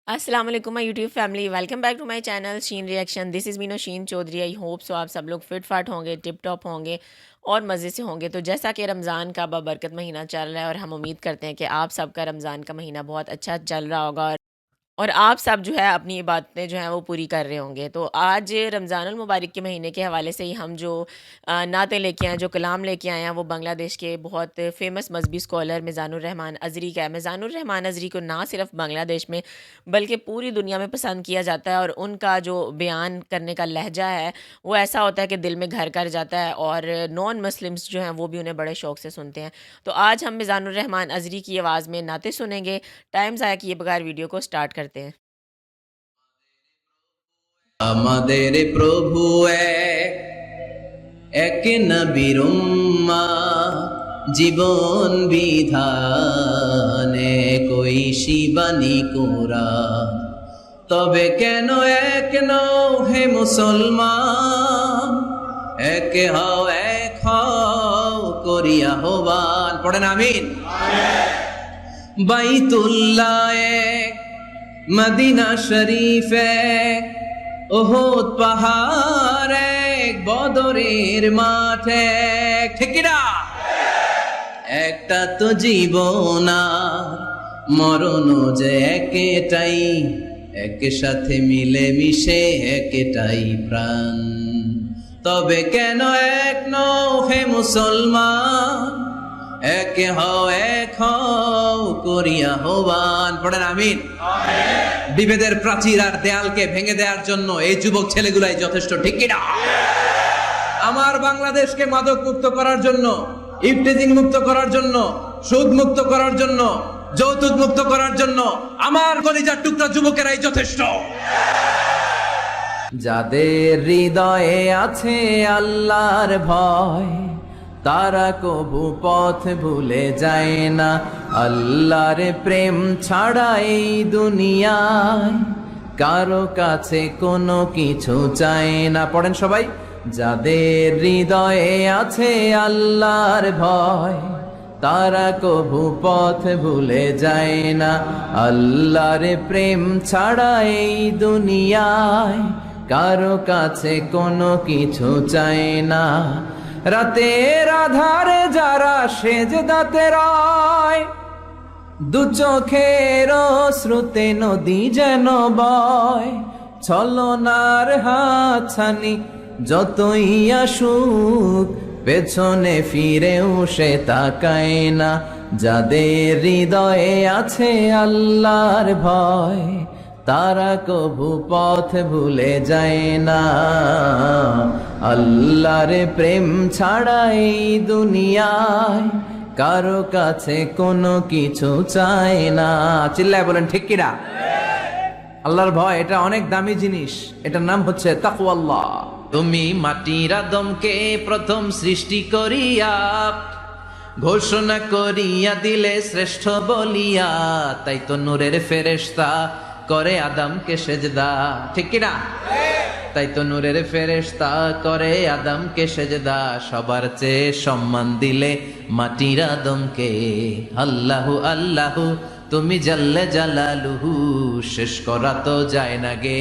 अस्सलाम वालेकुम my YouTube family, welcome back to my channel Sheen reaction. This is Meeno Sheen Chaudhary. I hope so आप सब लोग फिट फाट होंगे, टिप टॉप होंगे और मज़े से होंगे। तो जैसा कि रमज़ान का बाबरकत महीना चल रहा है और हम उम्मीद करते हैं कि आप सबका रमज़ान का महीना बहुत अच्छा चल रहा होगा और आप सब जो है अपनी इबादतें जो हैं वो पूरी कर रहे होंगे। तो आज रमज़ानुल मुबारक के महीने के हवाले से ही हम जो नातें लेके आए, जो कलाम लेके आए हैं, वो बांग्लादेश के बहुत फ़ेमस मजहबी स्कॉलर मिज़ानुर रहमान अज़री का है। मिज़ानुर रहमान अज़री को ना सिर्फ बांग्लादेश में बल्कि पूरी दुनिया में पसंद किया जाता है और उनका जो बयान करने का लहजा है वो ऐसा होता है कि दिल में घर कर जाता है और नॉन मुस्लिम्स जो हैं वो भी उन्हें बड़े शौक़ से सुनते हैं। तो आज हम मिज़ानुर रहमान अज़री की आवाज़ में नाते सुनेंगे। टाइम ज़ाया किए बगैर वीडियो को स्टार्ट करते हैं। আমাদের প্রভু এক, এক নবীর উম্মাহ, জীবন বিধানে কই শিবানী কোরআন। তবে কেন এক নও হে মুসলমান, এক হও করিয়া আহ্বান। পড়েন আমিন। বাইতুল্লাহ এক, মদিনা শরীফ এক, ওহদ পাহাড় এক, বদরের মাঠ এক। ঠিক কিনা? একটা তো জীবন আর মরণ যে একটাই, একের সাথে মিলে মিশে একটাই প্রাণ। তবে কেন এক নও হে মুসলমান, এক হও করিয়া আহ্বান। পড়েন আমিন। বিভেদের প্রাচীর আর দেয়ালকে ভেঙে দেওয়ার জন্য এই যুবক ছেলেগুলাই যথেষ্ট। ঠিক কিনা? আমার বাংলাদেশকে মাদক মুক্ত করার জন্য, ইফটিজিং মুক্ত করার জন্য, সুদ মুক্ত করার জন্য, যৌতুক মুক্ত করার জন্য আমার কলিজার টুকরা যুবকেরাই যথেষ্ট। যাদের হৃদয়ে আছে আল্লাহর ভয়, তারা কবু পথ ভুলে যায় না। আল্লাহর প্রেম ছাড়া এই দুনিয়ায় কারো কাছে কোনো কিছু চায় না। পড়েন সবাই। যাদের হৃদয়ে আছে আল্লাহর ভয়, তারা কবু পথ ভুলে যায় না। আল্লাহর প্রেম ছাড়া এই দুনিয়ায় কারো কাছে কোনো কিছু চায় না। রাতের আধারে যারা সেজদাতে রয়, দু চোখের শ্রুতে নদী যেন বয়। ছলনার হাতছানি যতই আসুক, পেছনে ফিরেও সে তাকায় না। যাদের হৃদয়ে আছে আল্লাহর ভয়, তারা কবু পথ ভুলে যায় না। আল্লাহর প্রেম ছাড়া এই দুনিয়ায় কারো কাছে কোনো কিছু চায় না। চিল্লায় বলেন ঠিক কিনা? আল্লাহর ভয় এটা অনেক দামি জিনিস, এটার নাম হচ্ছে তাকওয়াল্লাহ। তুমি মাটির আদমকে প্রথম সৃষ্টি করিয়া ঘোষণা করিয়া দিলে শ্রেষ্ঠ বলিয়া, তাই তো নূরের ফেরেশতা করে আদমকে সেজদা। ঠিক কিনা? তাই তো নূরের ফেরেশতা করে আদমকে সেজদা। সবার চেয়ে সম্মান দিলে মাটির আদমকে। আল্লাহু আল্লাহু তুমি জাল্লে জালালুহু, শেষ করা তো যায় না গে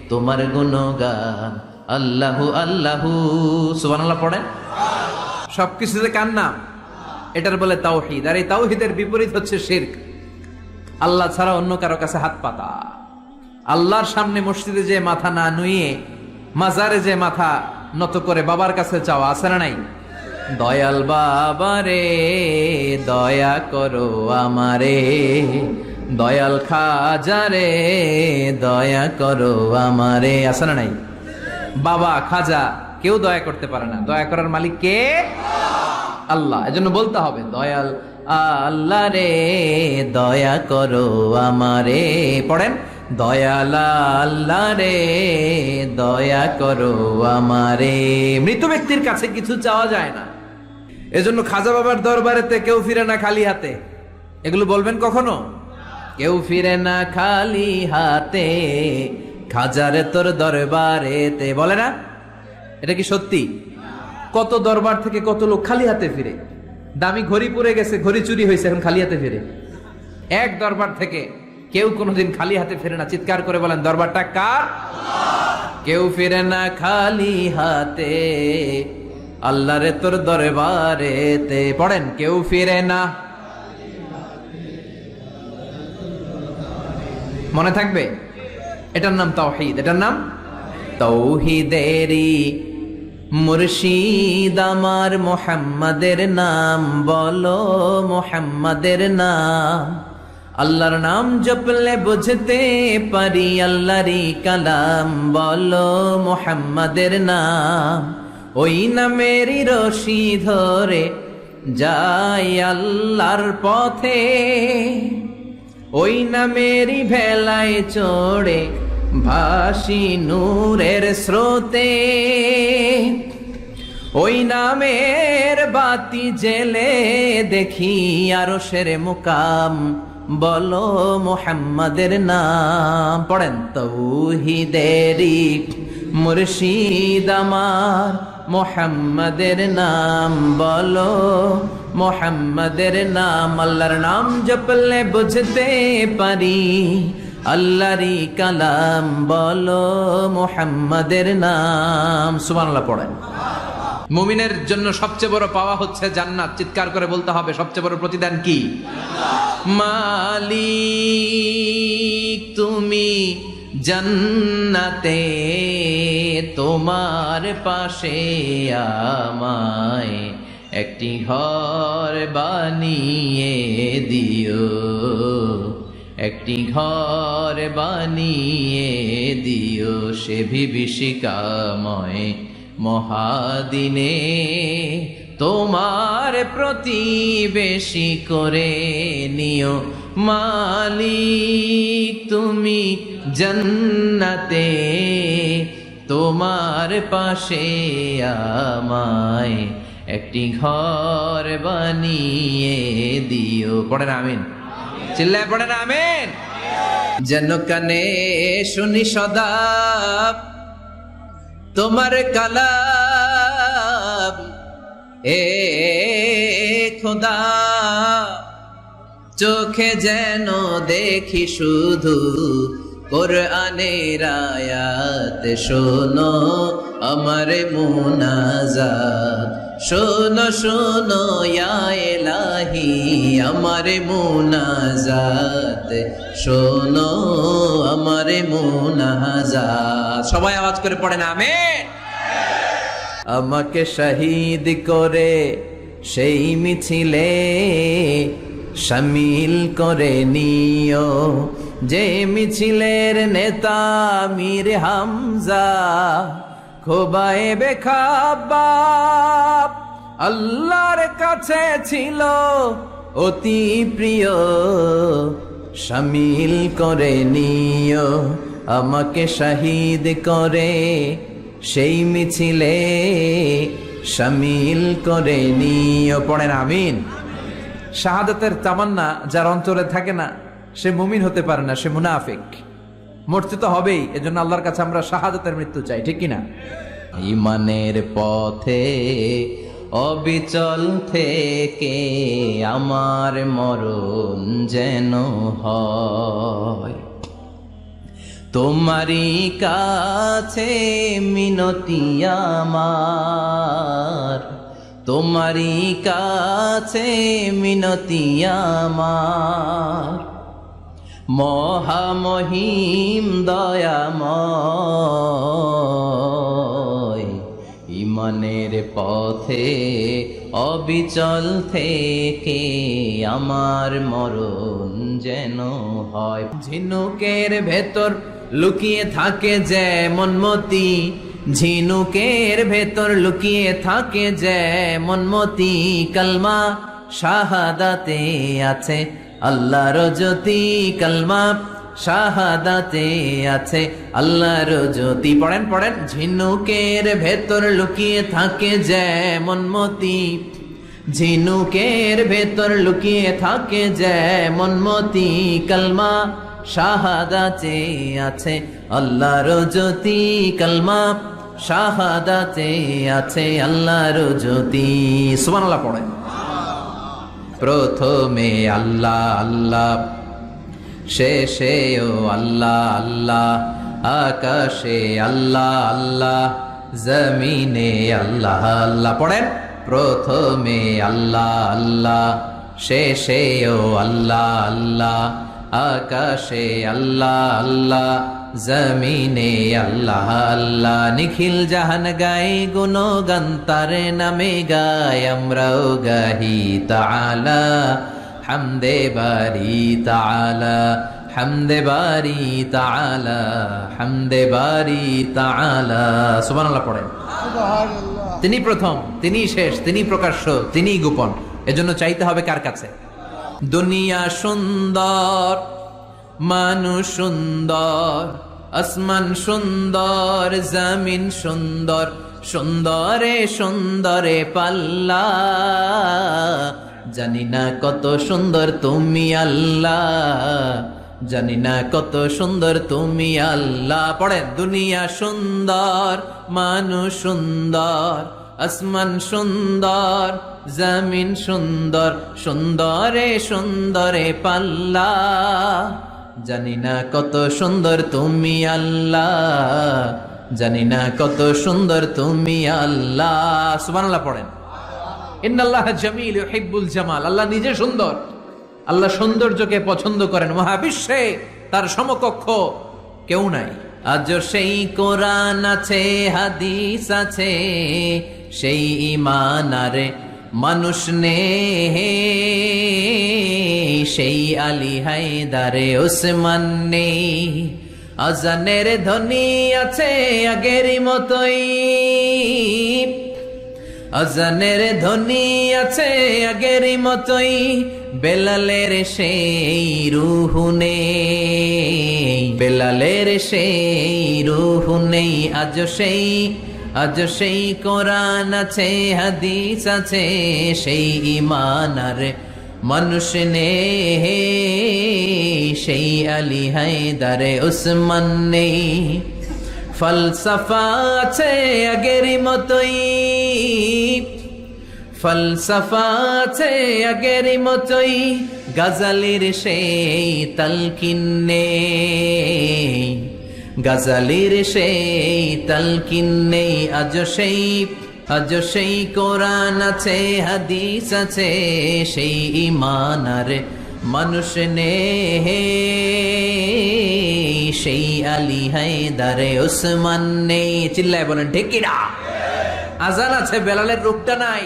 তোমার গুণগান। আল্লাহু আল্লাহু সুবহানাল্লাহ পড়েন। সবকিছুতে কার নাম? এটার বলে তাওহীদ। আর এই তাওহীদের বিপরীত হচ্ছে শিরক। আল্লাহ ছাড়া অন্য কারো কাছে হাত পাতা। আল্লাহর সামনে মসজিদে যে মাথা না নুয়ে মাজারে যে মাথা নত করে বাবার কাছে চাওয়া, আছে না নাই? দয়াল বাবা রে দয়া করো আমারে, দয়াল খাজা রে দয়া করো আমারে, আছে না নাই? বাবা খাজা কেউ দয়া করতে পারে না, দয়া করার মালিক কে? আল্লাহ। এজন্য বলতে হবে দয়াল আল্লাহ রে দয়া করো আমারে। পড়েন। দয়াল আল্লাহ রে দয়া করো আমারে। মৃত ব্যক্তির কাছে কিছু চাওয়া যায় না, এজন্য খাজা বাবার দরবারেতে কেউ ফিরে না খালি হাতে। এগুলো বলবেন কখনো? কেউ ফিরে না খালি হাতে, খাজারে তোর দরবারেতে, বলে না? এটা কি সত্যি? কত দরবার থেকে কত লোক খালি হাতে ফিরে। দামি ঘড়ি পরে গেছে, ঘড়ি চুরি হয়েছে, এখন খালি হাতে ফিরে। এক দরবার থেকে কেউ কোনোদিন খালি হাতে ফেরে না। চিৎকার করে বলেন, দরবারটা কার? কেউ ফিরে না খালি হাতে, আল্লাহরে তোর দরবারেতে। পড়েন, কেউ ফিরে না। মনে থাকবে? এটার নাম তাওহীদ, এটার নাম তাওহীদেরই মুর্শিদ আমার মুহাম্মাদের নাম বলো, মুহাম্মাদের নাম। আল্লাহর নাম জপলে বুঝতে পারি আল্লাহরই কালাম বলো, মুহাম্মাদের নাম। ওই নামেরই রশি ধরে যাই আল্লাহর পথে, ওই নামেরই ভেলায় চড়ে ভাসি নূরের স্রোতে। ওই নামের বাতি জেলে দেখি আরশের মুকাম বলো, মুহাম্মাদের নাম। পড়েন, তাওহীদেরই মুর্শিদ আমার মুহাম্মাদের নাম বলো, মুহাম্মাদের নাম। আল্লাহর নাম জপলে বুঝতে পারি আল্লাহরই কালাম বলো, মুহাম্মাদের নাম। সুবহানাল্লাহ পড়েন। মুমিনের জন্য সবচেয়ে বড় পাওয়া হচ্ছে জান্নাত। চিৎকার করে বলতে হবে, সবচেয়ে বড় প্রতিদান কি? মালিক তুমি জান্নাতে, তোমার পাশে আমায় একটি ঘর বানিয়ে দিও, একটি ঘর বানিয়ে দিও সে বিভীষিকাময় মহাদিনে, তোমার প্রতিবেশী করে নিও। মালিক তুমি জান্নাতে, তোমার পাশে আমায় একটি ঘর বানিয়ে দিও। পড়েন আমিন, চিল্লায় পড়েন আমিন। যেন কানে শুনি সদা তোমার কালাম, এ খোদা চোখে যেন দেখি শুধু কোরআনের আয়াত। শোনো আমার মুনাজাত, শোনো শোনো ইয়া ইলাহি আমার মুনাজাত, শোনো আমার মুনাজাত। সবাই আওয়াজ করে পড়েন আমিন। আমাকে শহীদ করে সেই মিছিলে শামিল করে নিও, যে মিছিলের নেতা মীর হামজা খোবায়েবে খাব্বাব আল্লাহর কাছে ছিল অতি প্রিয়। শামিল করে নিও আমাকে শহীদ করে সেই মিছিলে শামিল করে নিও। পড়েন আমিন। শাহাদাতের তামান্না যার অন্তরে থাকে না সে মুমিন হতে পারে না, সে মুনাফিক। মরতে তো হবেই, এজন্য আল্লাহর কাছে আমরা শাহাদাতের মৃত্যু চাই, ঠিক কিনা? ঈমানের পথে অবিচল থেকে আমার মরণ যেন হয়, তোমারই কাছে মিনতি আমার, তোমারই কাছে মিনতি আমার। মহামহিম দয়াময় ঈমানের পথে অবিচল থেকে আমার মরণ যেন হয়। ঝিনুকের ভেতর লুকিয়ে থাকে যেমন মতি, ঝিনুকের ভেতর লুকিয়ে থাকে যেমন মতি, কালমা শাহাদাতে আছে আল্লাহর জ্যোতি, কালমা শাহাদাতে আছে আল্লাহর জ্যোতি। পড়েন পড়েন। ঝিনুকের ভেতর লুকিয়ে থাকে যেমন মতি, ঝিনুকের ভেতর লুকিয়ে থাকে যেমন মতি, কালমা শাহাদাতে আছে আল্লাহর জ্যোতি, কালমা শাহাদাতে আছে আল্লাহর জ্যোতি। সুবহানাল্লাহ পড়েন। প্রথমে আল্লাহ আল্লাহ শেষেও আল্লাহ আল্লাহ, আকাশে আল্লাহ আল্লাহ, জমিনে আল্লাহ আল্লাহ। পড়েন, প্রথমে আল্লাহ আল্লাহ, শেষেও আল্লাহ আল্লাহ, আকাশে আল্লাহ আল্লাহ, জমিনে আল্লাহ আল্লাহ। নিখিল জাহান গায় গুণগান তার নামে গায়, আমরাও গাহি তাআলা হামদে বারি তাআলা, হামদে বারি তাআলা, হামদে বারি তাআলা। সুবহানাল্লাহ পড়েন। তিনি প্রথম, তিনি শেষ, তিনি প্রকাশ্য, তিনি গোপন। এজন্য চাইতে হবে কার কাছে? দুনিয়া সুন্দর, মানুষ সুন্দর, আসমান সুন্দর, জমিন সুন্দর, সুন্দরে সুন্দরে পাল্লা। জানি না কত সুন্দর তুমি আল্লাহ, জানি না কত সুন্দর তুমি আল্লাহ। পড়েন, দুনিয়া সুন্দর, মানুষ সুন্দর, আসমান সুন্দর, জমিন সুন্দর, সুন্দরে সুন্দরে পাল্লা। জানি না কত সুন্দর তুমি আল্লাহ, জানি না কত সুন্দর তুমি আল্লাহ। সুবহানাল্লাহ পড়েন। ইন্নাল্লাহা জামিল ইউহিব্বুল জামাল। আল্লাহ নিজে সুন্দর, আল্লাহ সৌন্দর্যকে পছন্দ করেন। মহাবিশ্বে তার সমকক্ষ কেউ নাই। আজ সেই কোরআন আছে, হাদিস আছে, সেই ঈমান আরে মানুষ নে, সেই আলী হায়দারে ওসমান নেই। আজানের ধ্বনি আছে আগেরই মতোই, আজানের ধ্বনি আছে আগেরই মতোই, বেলালের সেই রূহ নেই, বেলালের সেই রূহ নেই। আজ সেই কোরআন আছে, হাদিস আছে, সেই ঈমান আর মানুষ নেই, সেই আলী হায়দারে ওসমান নেই। ফলসফা আছে আগেরই মতোই, ফলসফা আছে আগেরই মতোই, গাজালির সেই তালকিন নেই, গাজালির সেই তালকিন নেই। আজ সেই কোরআন আছে, হাদিস আছে, সেই ঈমান আর মানুষ নেই, সেই আলী হায়দারে ওসমান নেই। চিল্লায় বলেন ঠিক কিনা? আজান আছে, বেলালের রূপটা নাই।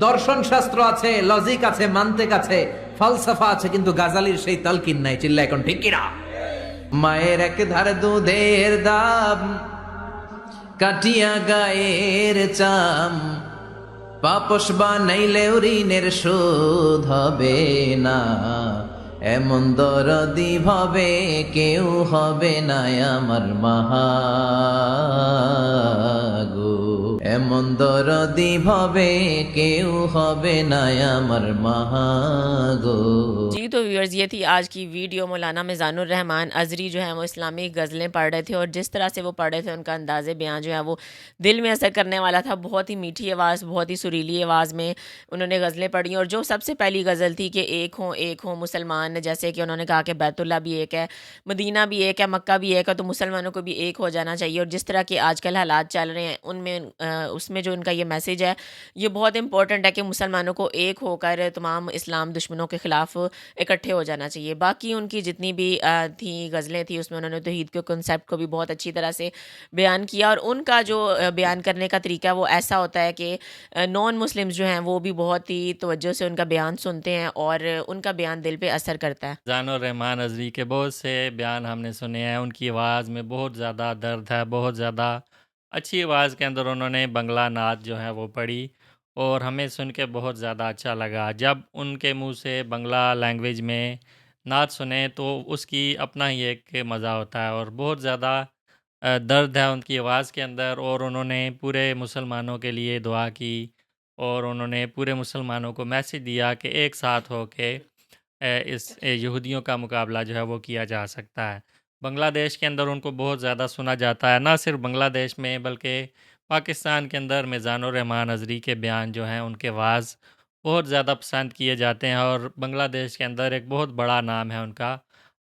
দর্শন শাস্ত্র আছে, লজিক আছে, মান্তেক আছে, ফলসফা আছে, কিন্তু গাজালির সেই তালকিন নাই। চিল্লায় এখন ঠিক কিনা? মায়ের এক ধারে দুধের দাম, কাটিয়া গায়ের চাম, পাপস বানাইলেও ঋণের শোধ হবে না, এমন দরদি ভাবে কেউ হবে না আমার মাহাগো, এমন দরদি ভাবে কেউ হবে না আমার মাহাগো। जी तो व्यूअर्स, ये थी आज की वीडियो। मौलाना मिज़ानुर रहमान अज़री जो है वो इस्लामी गज़लें पढ़ रहे थे, और जिस तरह से वो पढ़ रहे थे उनका अंदाज़े बयां जो है वो दिल में असर करने वाला था। बहुत ही मीठी आवाज़, बहुत ही सुरीली आवाज़ में उन्होंने गज़लें पढ़ी। और जो सबसे पहली गज़ल थी कि एक हो मुसलमान, जैसे कि उन्होंने कहा कि बैतुल्ला भी एक है, मदीना भी एक है, मक्का भी एक है, तो मुसलमानों को भी एक हो जाना चाहिए। और जिस तरह के आजकल हालात चल रहे हैं उनमें उसमें जो उनका ये मैसेज है ये बहुत इंपॉर्टेंट है कि मुसलमानों को एक होकर तमाम इस्लाम दुश्मनों के ख़िलाफ़ इकट्ठे हो जाना चाहिए। बाकी उनकी जितनी भी थी गज़लें थी उसमें उन्होंने तौहीद के कॉन्सेप्ट को भी बहुत अच्छी तरह से बयान किया। और उनका जो बयान करने का तरीका वो ऐसा होता है कि नॉन मुस्लिम्स जो हैं वो भी बहुत ही तवज्जो से उनका बयान सुनते हैं और उनका बयान दिल पे असर करता है। मिज़ानुर रहमान अज़री के बहुत से बयान हमने सुने हैं। उनकी आवाज़ में बहुत ज़्यादा दर्द है, बहुत ज़्यादा अच्छी आवाज़ के अंदर उन्होंने बंगला नात जो है वो पढ़ी, और हमें सुन के बहुत ज़्यादा अच्छा लगा। जब उनके मुंह से बंगला लैंग्वेज में नात सुने तो उसकी अपना ही एक मज़ा होता है, और बहुत ज़्यादा दर्द है उनकी आवाज़ के अंदर। और उन्होंने पूरे मुसलमानों के लिए दुआ की, और उन्होंने पूरे मुसलमानों को मैसेज दिया कि एक साथ हो के इस यहूदियों का मुकाबला जो है वो किया जा सकता है। बांग्लादेश के अंदर उनको बहुत ज़्यादा सुना जाता है, ना सिर्फ बांग्लादेश में बल्कि पाकिस्तान के अंदर मिज़ानुर रहमान अज़री के बयान जो हैं उनके आवाज़ बहुत ज़्यादा पसंद किए जाते हैं, और बांग्लादेश के अंदर एक बहुत बड़ा नाम है उनका।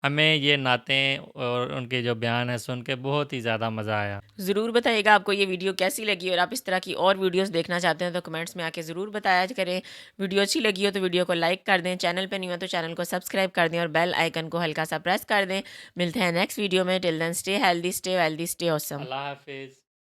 हमें ये नातें और उनके जो बयान हैं सुन के बहुत ही ज़्यादा मज़ा आया। ज़रूर बताइएगा आपको ये वीडियो कैसी लगी और आप इस तरह की और वीडियोस देखना चाहते हैं तो कमेंट्स में आके ज़रूर बताया करें। वीडियो अच्छी लगी हो तो वीडियो को लाइक कर दें, चैनल पे नहीं हो तो चैनल को सब्सक्राइब कर दें और बेल आइकन को हल्का सा प्रेस कर दें। मिलते हैं नेक्स्ट वीडियो में। Till then stay healthy, stay wealthy, stay awesome. अल्लाह हाफ़िज़।